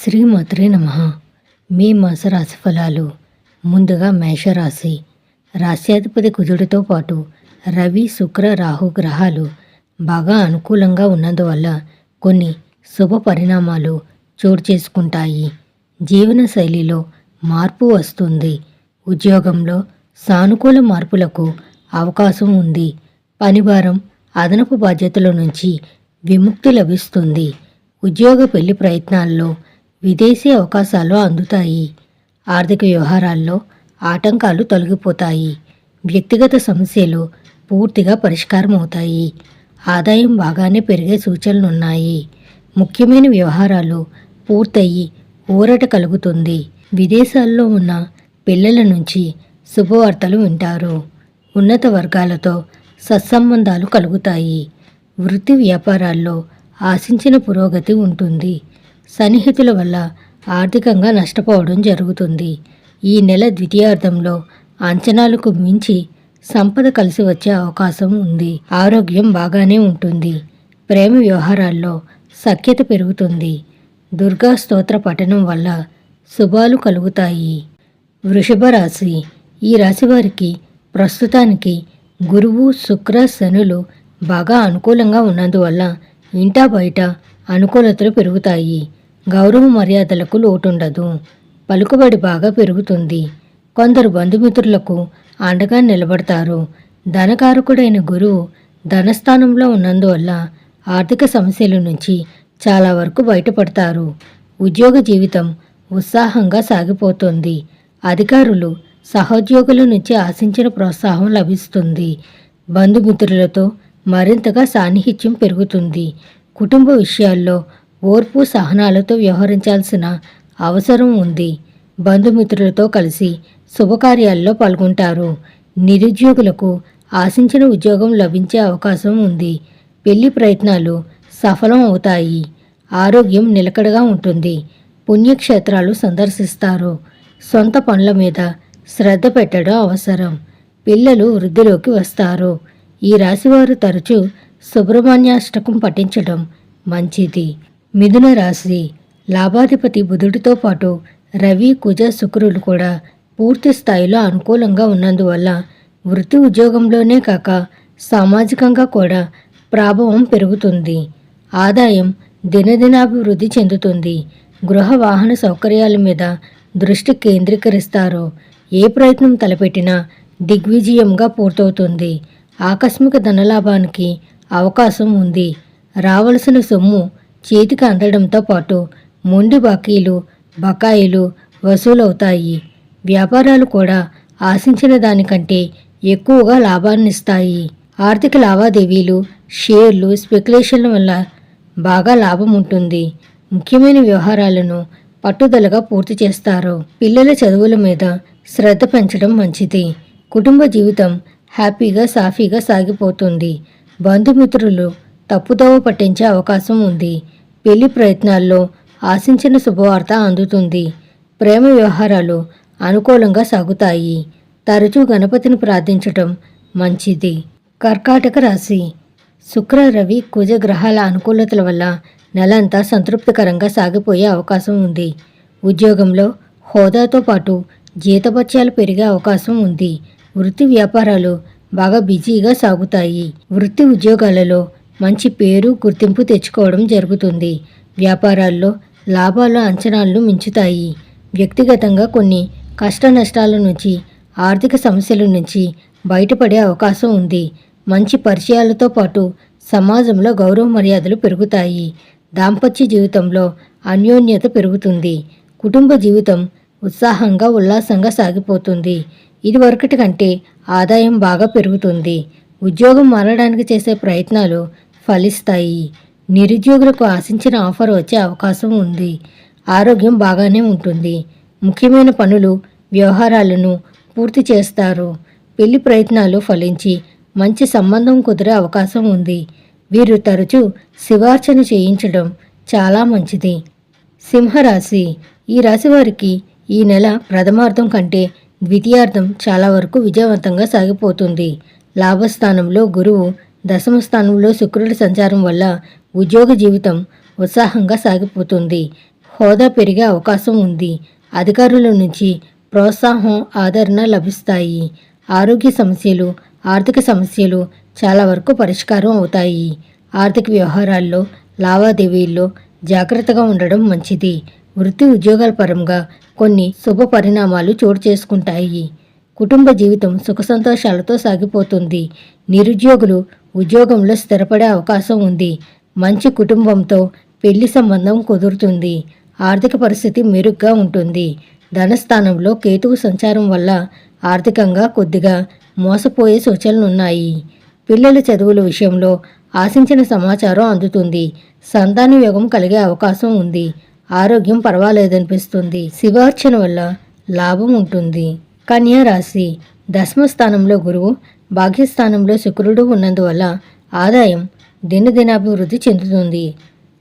శ్రీమాత్రే నమః. మే మాస రాశి ఫలాలు. ముందుగా మేషరాశి. రాశ్యాధిపతి కుజుడితో పాటు రవి, శుక్ర, రాహు గ్రహాలు బాగా అనుకూలంగా ఉన్నందువల్ల కొన్ని శుభ పరిణామాలు చోటు చేసుకుంటాయి. జీవన శైలిలో మార్పు వస్తుంది. ఉద్యోగంలో సానుకూల మార్పులకు అవకాశం ఉంది. పనిభారం, అదనపు బాధ్యతల నుంచి విముక్తి లభిస్తుంది. ఉద్యోగ పెళ్లి ప్రయత్నాల్లో విదేశీ అవకాశాలు అందుతాయి. ఆర్థిక వ్యవహారాల్లో ఆటంకాలు తొలగిపోతాయి. వ్యక్తిగత సమస్యలు పూర్తిగా పరిష్కారం అవుతాయి. ఆదాయం బాగానే పెరిగే సూచనలున్నాయి. ముఖ్యమైన వ్యవహారాలు పూర్తయి ఊరట కలుగుతుంది. విదేశాల్లో ఉన్న పిల్లల నుంచి శుభవార్తలు వింటారు. ఉన్నత వర్గాలతో సత్సంబంధాలు కలుగుతాయి. వృత్తి వ్యాపారాల్లో ఆశించిన పురోగతి ఉంటుంది. సన్నిహితుల వల్ల ఆర్థికంగా నష్టపోవడం జరుగుతుంది. ఈ నెల ద్వితీయార్థంలో అంచనాలకు మించి సంపద కలిసి వచ్చే అవకాశం ఉంది. ఆరోగ్యం బాగానే ఉంటుంది. ప్రేమ వ్యవహారాల్లో సఖ్యత పెరుగుతుంది. దుర్గా స్తోత్ర పఠనం వల్ల శుభాలు కలుగుతాయి. వృషభ రాశి. ఈ రాశి వారికి ప్రస్తుతానికి గురువు, శుక్ర, శనులు బాగా అనుకూలంగా ఉన్నందువల్ల ఇంటా బయట అనుకూలతలు పెరుగుతాయి. గౌరవ మర్యాదలకు లోటుండదు. పలుకుబడి బాగా పెరుగుతుంది. కొందరు బంధుమిత్రులకు అండగా నిలబడతారు. ధనకారకుడైన గురువు ధనస్థానంలో ఉన్నందువల్ల ఆర్థిక సమస్యల నుంచి చాలా వరకు బయటపడతారు. ఉద్యోగ జీవితం ఉత్సాహంగా సాగిపోతుంది. అధికారులు, సహోద్యోగుల నుంచి ఆశించిన ప్రోత్సాహం లభిస్తుంది. బంధుమిత్రులతో మరింతగా సాన్నిహిత్యం పెరుగుతుంది. కుటుంబ విషయాల్లో ఓర్పు, సహనాలతో వ్యవహరించాల్సిన అవసరం ఉంది. బంధుమిత్రులతో కలిసి శుభకార్యాల్లో పాల్గొంటారు. నిరుద్యోగులకు ఆశించిన ఉద్యోగం లభించే అవకాశం ఉంది. పెళ్లి ప్రయత్నాలు సఫలం అవుతాయి. ఆరోగ్యం నిలకడగా ఉంటుంది. పుణ్యక్షేత్రాలు సందర్శిస్తారు. సొంత పనుల మీద శ్రద్ధ పెట్టడం అవసరం. పిల్లలు వృద్ధిలోకి వస్తారు. ఈ రాశివారు తరచూ సుబ్రహ్మణ్యాష్టకం పఠించడం మంచిది. మిథున రాశి. లాభాధిపతి బుధుడితో పాటు రవి, కుజ, శుక్రులు కూడా పూర్తి స్థాయిలో అనుకూలంగా ఉన్నందువల్ల వృత్తి ఉద్యోగంలోనే కాక సామాజికంగా కూడా ప్రాభవం పెరుగుతుంది. ఆదాయం దినదినాభివృద్ధి చెందుతుంది. గృహ వాహన సౌకర్యాల మీద దృష్టి కేంద్రీకరిస్తారు. ఏ ప్రయత్నం తలపెట్టినా దిగ్విజయంగా పూర్తవుతుంది. ఆకస్మిక ధనలాభానికి అవకాశం ఉంది. రావలసిన సొమ్ము చేతికి అందడంతో పాటు మొండి బకాయిలు వసూలవుతాయి. వ్యాపారాలు కూడా ఆశించిన దానికంటే ఎక్కువగా లాభాన్నిస్తాయి. ఆర్థిక లావాదేవీలు, షేర్లు, స్పెక్యులేషన్ల వల్ల బాగా లాభం ఉంటుంది. ముఖ్యమైన వ్యవహారాలను పట్టుదలగా పూర్తి చేస్తారు. పిల్లల చదువుల మీద శ్రద్ధ పెంచడం మంచిది. కుటుంబ జీవితం హ్యాపీగా సాఫీగా సాగిపోతుంది. బంధుమిత్రులు తప్పుదోవ పట్టించే అవకాశం ఉంది. పెళ్లి ప్రయత్నాల్లో ఆశించిన శుభవార్త అందుతుంది. ప్రేమ వ్యవహారాలు అనుకూలంగా సాగుతాయి. తరచూ గణపతిని ప్రార్థించటం మంచిది. కర్కాటక రాశి. శుక్ర, రవి, కుజ గ్రహాల అనుకూలతల వల్ల నెలంతా సంతృప్తికరంగా సాగిపోయే అవకాశం ఉంది. ఉద్యోగంలో హోదాతో పాటు జీతభత్యాలు పెరిగే అవకాశం ఉంది. వృత్తి వ్యాపారాలు బాగా బిజీగా సాగుతాయి. వృత్తి ఉద్యోగాలలో మంచి పేరు, గుర్తింపు తెచ్చుకోవడం జరుగుతుంది. వ్యాపారాల్లో లాభాలు అంచనాలను మించుతాయి. వ్యక్తిగతంగా కొన్ని కష్ట నష్టాల నుంచి, ఆర్థిక సమస్యల నుంచి బయటపడే అవకాశం ఉంది. మంచి పరిచయాలతో పాటు సమాజంలో గౌరవ మర్యాదలు పెరుగుతాయి. దాంపత్య జీవితంలో అన్యోన్యత పెరుగుతుంది. కుటుంబ జీవితం ఉత్సాహంగా, ఉల్లాసంగా సాగిపోతుంది. ఇదివరకటి కంటే ఆదాయం బాగా పెరుగుతుంది. ఉద్యోగం మారడానికి చేసే ప్రయత్నాలు ఫలిస్తాయి. నిరుద్యోగులకు ఆశించిన ఆఫర్ వచ్చే అవకాశం ఉంది. ఆరోగ్యం బాగానే ఉంటుంది. ముఖ్యమైన పనులు, వ్యవహారాలను పూర్తి చేస్తారు. పెళ్లి ప్రయత్నాలు ఫలించి మంచి సంబంధం కుదిరే అవకాశం ఉంది. వీరు తరచూ శివార్చన చేయించడం చాలా మంచిది. సింహరాశి. ఈ రాశి వారికి ఈ నెల ప్రథమార్థం కంటే ద్వితీయార్థం చాలా వరకు విజయవంతంగా సాగిపోతుంది. లాభస్థానంలో గురువు, దశమ స్థానంలో శుక్రుడి సంచారం వల్ల ఉద్యోగ జీవితం ఉత్సాహంగా సాగిపోతుంది. హోదా పెరిగే అవకాశం ఉంది. అధికారుల నుంచి ప్రోత్సాహం, ఆదరణ లభిస్తాయి. ఆరోగ్య సమస్యలు, ఆర్థిక సమస్యలు చాలా వరకు పరిష్కారం అవుతాయి. ఆర్థిక వ్యవహారాల్లో, లావాదేవీల్లో జాగ్రత్తగా ఉండడం మంచిది. వృత్తి ఉద్యోగాల పరంగా కొన్ని శుభ పరిణామాలు చోటు చేసుకుంటాయి. కుటుంబ జీవితం సుఖ సంతోషాలతో సాగిపోతుంది. నిరుద్యోగులు ఉద్యోగంలో స్థిరపడే అవకాశం ఉంది. మంచి కుటుంబంతో పెళ్లి సంబంధం కుదురుతుంది. ఆర్థిక పరిస్థితి మెరుగ్గా ఉంటుంది. ధనస్థానంలో కేతువు సంచారం వల్ల ఆర్థికంగా కొద్దిగా మోసపోయే సూచనలున్నాయి. పిల్లల చదువుల విషయంలో ఆశించిన సమాచారం అందుతుంది. సంతాన యోగం కలిగే అవకాశం ఉంది. ఆరోగ్యం పర్వాలేదనిపిస్తుంది. శివార్చన వల్ల లాభం ఉంటుంది. కన్యా రాశి. దశమ స్థానంలో గురువు, భాగ్యస్థానంలో శుక్రుడు ఉన్నందువల్ల ఆదాయం దినదినాభివృద్ధి చెందుతుంది.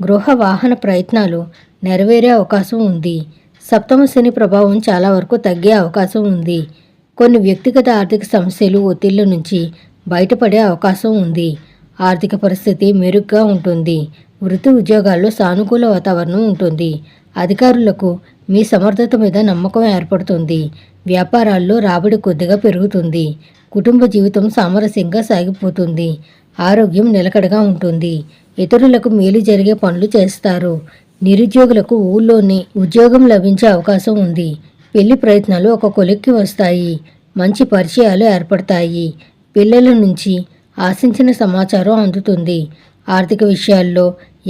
గృహ వాహన ప్రయత్నాలు నెరవేరే అవకాశం ఉంది. సప్తమ శని ప్రభావం చాలా వరకు తగ్గే అవకాశం ఉంది. కొన్ని వ్యక్తిగత ఆర్థిక సమస్యలు, ఒత్తిళ్ల నుంచి బయటపడే అవకాశం ఉంది. ఆర్థిక పరిస్థితి మెరుగ్గా ఉంటుంది. వృత్తి ఉద్యోగాల్లో సానుకూల వాతావరణం ఉంటుంది. అధికారులకు మీ సమర్థత మీద నమ్మకం ఏర్పడుతుంది. వ్యాపారాల్లో రాబడి కొద్దిగా పెరుగుతుంది. కుటుంబ జీవితం సామరస్యంగా సాగిపోతుంది. ఆరోగ్యం నిలకడగా ఉంటుంది. ఇతరులకు మేలు జరిగే పనులు చేస్తారు. నిరుద్యోగులకు ఊళ్ళోనే ఉద్యోగం లభించే అవకాశం ఉంది. పెళ్లి ప్రయత్నాలు ఒక కొలిక్కి వస్తాయి. మంచి పరిచయాలు ఏర్పడతాయి. పిల్లల నుంచి ఆశించిన సమాచారం అందుతుంది. ఆర్థిక విషయాల్లో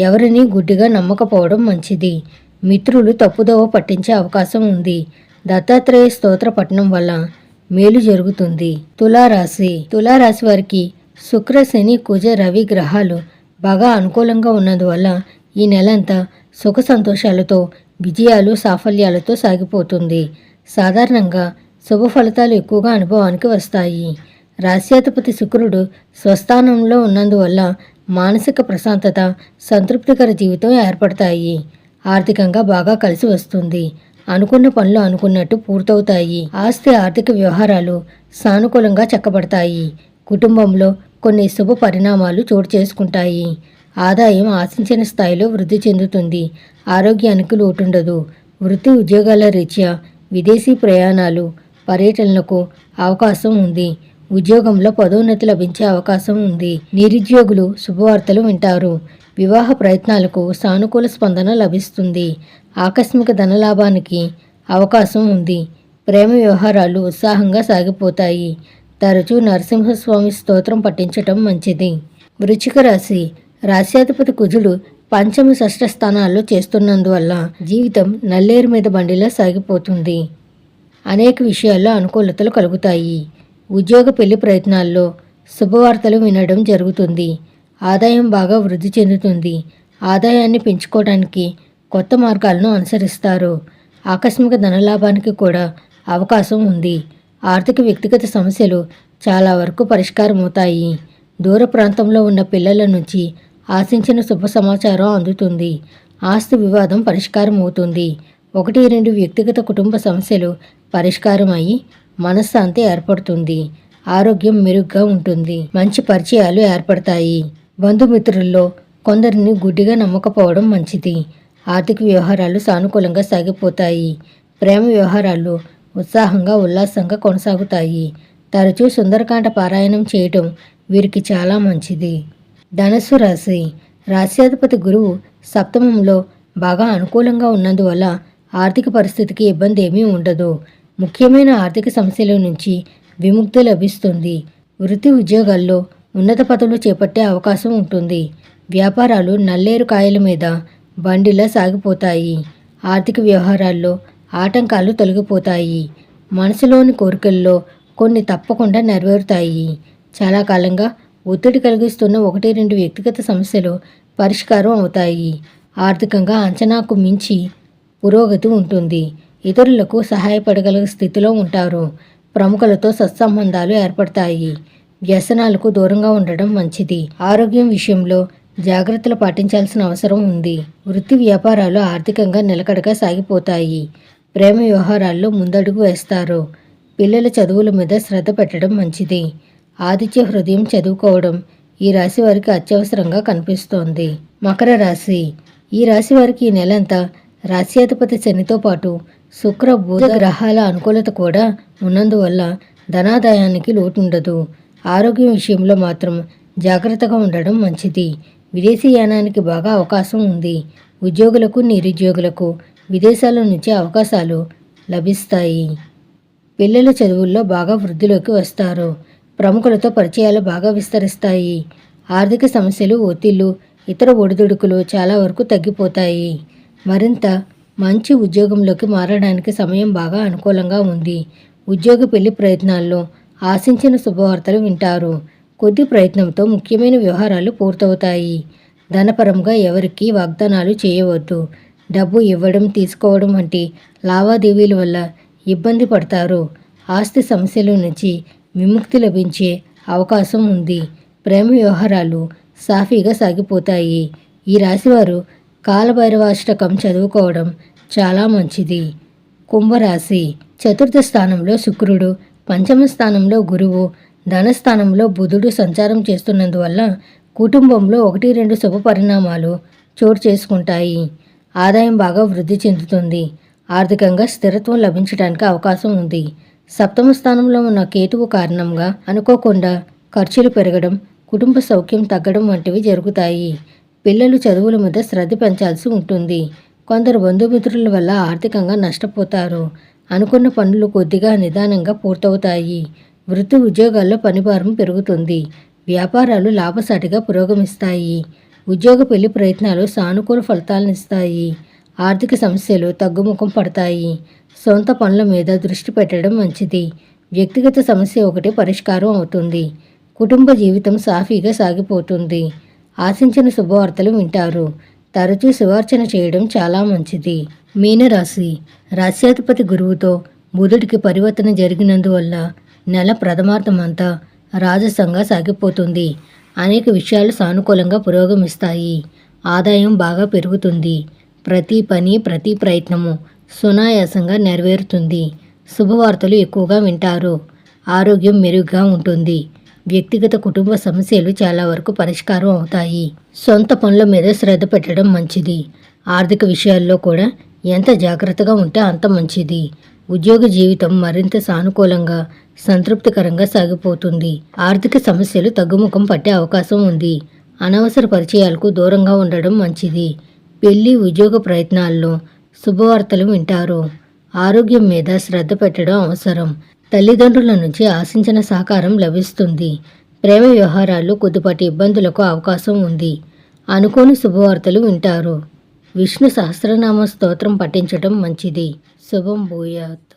ఎవరినీ గుడ్డిగా నమ్మకపోవడం మంచిది. మిత్రులు తప్పుదోవ పట్టించే అవకాశం ఉంది. దత్తాత్రేయ స్తోత్ర పఠనం వల్ల మేలు జరుగుతుంది. తులారాశి. తులారాశి వారికి శుక్ర, శని, కుజ, రవి గ్రహాలు బాగా అనుకూలంగా ఉన్నందువల్ల ఈ నెలంతా సుఖ సంతోషాలతో, విజయాలు, సాఫల్యాలతో సాగిపోతుంది. సాధారణంగా శుభ ఫలితాలు ఎక్కువగా అనుభవానికి వస్తాయి. రాశ్యాధిపతి శుక్రుడు స్వస్థానంలో ఉన్నందువల్ల మానసిక ప్రశాంతత, సంతృప్తికర జీవితం ఏర్పడతాయి. ఆర్థికంగా బాగా కలిసి వస్తుంది. అనుకున్న పనులు అనుకున్నట్టు పూర్తవుతాయి. ఆస్తి, ఆర్థిక వ్యవహారాలు సానుకూలంగా చక్కబడతాయి. కుటుంబంలో కొన్ని శుభ పరిణామాలు చోటు చేసుకుంటాయి. ఆదాయం ఆశించిన స్థాయిలో వృద్ధి చెందుతుంది. ఆరోగ్యానికి లోటుండదు. వృత్తి ఉద్యోగాల రీత్యా విదేశీ ప్రయాణాలు, పర్యటనలకు అవకాశం ఉంది. ఉద్యోగంలో పదోన్నతి లభించే అవకాశం ఉంది. నిరుద్యోగులు శుభవార్తలు వింటారు. వివాహ ప్రయత్నాలకు సానుకూల స్పందన లభిస్తుంది. ఆకస్మిక ధనలాభానికి అవకాశం ఉంది. ప్రేమ వ్యవహారాలు ఉత్సాహంగా సాగిపోతాయి. తరచూ నరసింహస్వామి స్తోత్రం పఠించటం మంచిది. వృశ్చిక రాశి. రాశ్యాధిపతి కుజుడు పంచమ, షష్ఠ స్థానాల్లో చేస్తున్నందువల్ల జీవితం నల్లేరు మీద బండిలా సాగిపోతుంది. అనేక విషయాల్లో అనుకూలతలు కలుగుతాయి. ఉద్యోగ పెళ్లి ప్రయత్నాల్లో శుభవార్తలు వినడం జరుగుతుంది. ఆదాయం బాగా వృద్ధి చెందుతుంది. ఆదాయాన్ని పెంచుకోవడానికి కొత్త మార్గాలను అనుసరిస్తారు. ఆకస్మిక ధనలాభానికి కూడా అవకాశం ఉంది. ఆర్థిక వ్యక్తిగత సమస్యలు చాలా వరకు పరిష్కారమవుతాయి. దూర ప్రాంతంలో ఉన్న పిల్లల నుంచి ఆశించిన శుభ సమాచారం అందుతుంది. ఆస్తి వివాదం పరిష్కారం అవుతుంది. 1-2 వ్యక్తిగత కుటుంబ సమస్యలు పరిష్కారం అయ్యి మనశ్శాంతి ఏర్పడుతుంది. ఆరోగ్యం మెరుగ్గా ఉంటుంది. మంచి పరిచయాలు ఏర్పడతాయి. బంధుమిత్రుల్లో కొందరిని గుడ్డిగా నమ్మకపోవడం మంచిది. ఆర్థిక వ్యవహారాలు సానుకూలంగా సాగిపోతాయి. ప్రేమ వ్యవహారాలు ఉత్సాహంగా, ఉల్లాసంగా కొనసాగుతాయి. తరచూ సుందరకాండ పారాయణం చేయటం వీరికి చాలా మంచిది. ధనస్సు రాశి. రాశ్యాధిపతి గురువు సప్తమంలో బాగా అనుకూలంగా ఉన్నందువల్ల ఆర్థిక పరిస్థితికి ఇబ్బంది ఏమీ ఉండదు. ముఖ్యమైన ఆర్థిక సమస్యల నుంచి విముక్తి లభిస్తుంది. వృత్తి ఉద్యోగాల్లో ఉన్నత పదవులు చేపట్టే అవకాశం ఉంటుంది. వ్యాపారాలు నల్లేరు కాయల మీద బండిలా సాగిపోతాయి. ఆర్థిక వ్యవహారాల్లో ఆటంకాలు తొలగిపోతాయి. మనసులోని కోరికల్లో కొన్ని తప్పకుండా నెరవేరుతాయి. చాలా కాలంగా ఒత్తిడి కలిగిస్తున్న 1-2 వ్యక్తిగత సమస్యలు పరిష్కారం అవుతాయి. ఆర్థికంగా అంచనాకు మించి పురోగతి ఉంటుంది. ఇతరులకు సహాయపడగల స్థితిలో ఉంటారు. ప్రముఖులతో సత్సంబంధాలు ఏర్పడతాయి. వ్యసనాలకు దూరంగా ఉండడం మంచిది. ఆరోగ్యం విషయంలో జాగ్రత్తలు పాటించాల్సిన అవసరం ఉంది. వృత్తి వ్యాపారాలు ఆర్థికంగా నిలకడగా సాగిపోతాయి. ప్రేమ వ్యవహారాల్లో ముందడుగు వేస్తారు. పిల్లల చదువుల మీద శ్రద్ధ పెట్టడం మంచిది. ఆదిత్య హృదయం చదువుకోవడం ఈ రాశి వారికి అత్యవసరంగా కనిపిస్తోంది. మకర రాశి. ఈ రాశి వారికి ఈ నెలంతా రాశ్యాధిపతి శనితో పాటు శుక్ర బుధ గ్రహాల అనుకూలత కూడా ఉన్నందువల్ల ధనాదాయానికి లోటుండదు. ఆరోగ్యం విషయంలో మాత్రం జాగ్రత్తగా ఉండడం మంచిది. విదేశీ యానానికి బాగా అవకాశం ఉంది. ఉద్యోగులకు నిరుద్యోగులకు విదేశాల నుంచి అవకాశాలు లభిస్తాయి. పిల్లల చదువుల్లో బాగా వృద్ధిలోకి వస్తారు. ప్రముఖులతో పరిచయాలు బాగా విస్తరిస్తాయి. ఆర్థిక సమస్యలు, ఒత్తిళ్లు, ఇతర ఒడిదుడుకులు చాలా వరకు తగ్గిపోతాయి. మరింత మంచి ఉద్యోగంలోకి మారడానికి సమయం బాగా అనుకూలంగా ఉంది. ఉద్యోగ పెళ్లి ప్రయత్నాల్లో ఆశించిన శుభవార్తలు వింటారు. కొద్ది ప్రయత్నంతో ముఖ్యమైన వ్యవహారాలు పూర్తవుతాయి. ధనపరంగా ఎవరికీ వాగ్దానాలు చేయవద్దు. డబ్బు ఇవ్వడం, తీసుకోవడం వంటి లావాదేవీల వల్ల ఇబ్బంది పడతారు. ఆస్తి సమస్యల నుంచి విముక్తి లభించే అవకాశం ఉంది. ప్రేమ వ్యవహారాలు సాఫీగా సాగిపోతాయి. ఈ రాశివారు కాలభైరవాష్టకం చదువుకోవడం చాలా మంచిది. కుంభరాశి. చతుర్థ స్థానంలో శుక్రుడు, పంచమ స్థానంలో గురువు, ధనస్థానంలో బుధుడు సంచారం చేస్తున్నందువల్ల కుటుంబంలో 1-2 శుభ పరిణామాలు చోటు చేసుకుంటాయి. ఆదాయం బాగా వృద్ధి చెందుతుంది. ఆర్థికంగా స్థిరత్వం లభించడానికి అవకాశం ఉంది. సప్తమ స్థానంలో ఉన్న కేతువు కారణంగా అనుకోకుండా ఖర్చులు పెరగడం, కుటుంబ సౌఖ్యం తగ్గడం వంటివి జరుగుతాయి. పిల్లలు చదువుల మీద శ్రద్ధ పెంచాల్సి ఉంటుంది. కొందరు బంధుమిత్రుల వల్ల ఆర్థికంగా నష్టపోతారు. అనుకున్న పనులు కొద్దిగా నిదానంగా పూర్తవుతాయి. వృత్తి ఉద్యోగాల్లో పనిభారం పెరుగుతుంది. వ్యాపారాలు లాభసాటిగా పురోగమిస్తాయి. ఉద్యోగ పెళ్లి ప్రయత్నాలు సానుకూల ఫలితాలనిస్తాయి. ఆర్థిక సమస్యలు తగ్గుముఖం పడతాయి. సొంత పనుల మీద దృష్టి పెట్టడం మంచిది. వ్యక్తిగత సమస్య ఒకటి పరిష్కారం అవుతుంది. కుటుంబ జీవితం సాఫీగా సాగిపోతుంది. ఆశించిన శుభవార్తలు వింటారు. తరచూ శివార్చన చేయడం చాలా మంచిది. మీనరాశి. రాశ్యాధిపతి గురువుతో బుధుడికి పరివర్తన జరిగినందువల్ల నెల ప్రథమార్థమంతా రాజసంగా సాగిపోతుంది. అనేక విషయాలు సానుకూలంగా పురోగమిస్తాయి. ఆదాయం బాగా పెరుగుతుంది. ప్రతి పని, ప్రతి ప్రయత్నము సునాయాసంగా నెరవేరుతుంది. శుభవార్తలు ఎక్కువగా వింటారు. ఆరోగ్యం మెరుగ్గా ఉంటుంది. వ్యక్తిగత కుటుంబ సమస్యలు చాలా వరకు పరిష్కారం అవుతాయి. సొంత పనుల మీద శ్రద్ధ పెట్టడం మంచిది. ఆర్థిక విషయాల్లో కూడా ఎంత జాగ్రత్తగా ఉంటే అంత మంచిది. ఉద్యోగ జీవితం మరింత సానుకూలంగా, సంతృప్తికరంగా సాగిపోతుంది. ఆర్థిక సమస్యలు తగ్గుముఖం పట్టే అవకాశం ఉంది. అనవసర పరిచయాలకు దూరంగా ఉండడం మంచిది. పెళ్లి, ఉద్యోగ ప్రయత్నాల్లో శుభవార్తలు వింటారు. ఆరోగ్యం మీద శ్రద్ధ పెట్టడం అవసరం. తల్లిదండ్రుల నుంచి ఆశించిన సహకారం లభిస్తుంది. ప్రేమ వ్యవహారాల్లో కొద్దిపాటి ఇబ్బందులకు అవకాశం ఉంది. అనుకోని శుభవార్తలు వింటారు. విష్ణు సహస్రనామ స్తోత్రం పఠించడం మంచిది. శుభం భూయాత్.